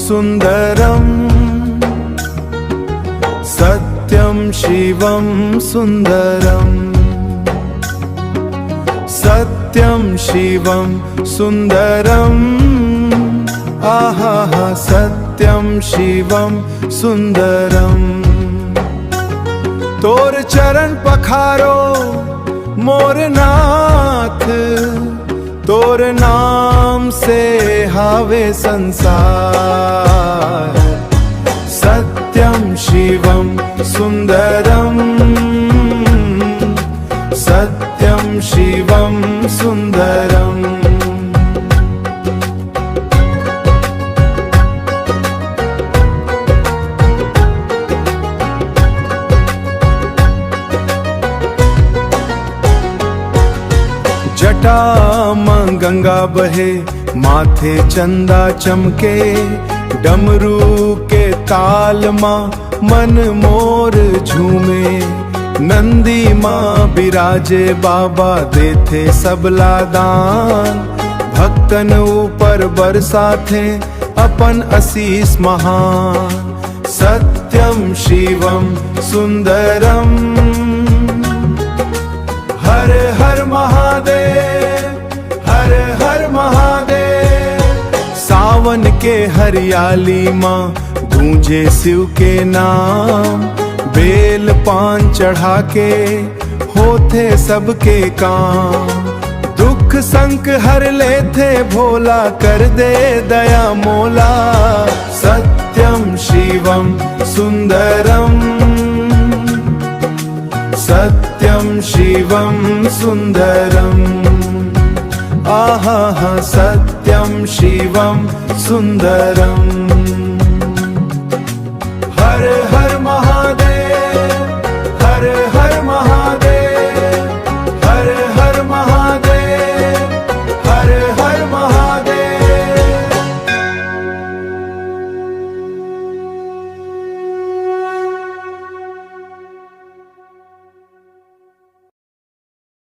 सुन्दरम् सत्यं शिवं सुन्दरम् सत्यं शिवं सुन्दरम् आहा सत्यं शिवं सुन्दरम् तोर चरण पखारो मोर नाथ तोर नाम से हावे संसार सत्यं शिवं सुन्दरम् सत्यं शिवं सुन्दरम् जटा मां गंगा बहे माथे चंदा चमके डमरू के ताल मां मन मोर झूमे नंदी मां बिराजे बाबा देथे सबला दान भक्तन ऊपर बरसाथे अपन आशीष महान सत्यं शिवं सुन्दरम् हर हर महादेव हर हर महादेव सावन के हरियाली मां गूंजे शिव के नाम बेल पान चढ़ा के होते सबके काम दुख संक हर लेते भोला कर दे दया मोला सत्यं शिवं सुन्दरम् सत्यं शिवं सुन्दरम् आहा सत्यं शिवं सुन्दरम् हर हर महादेव हर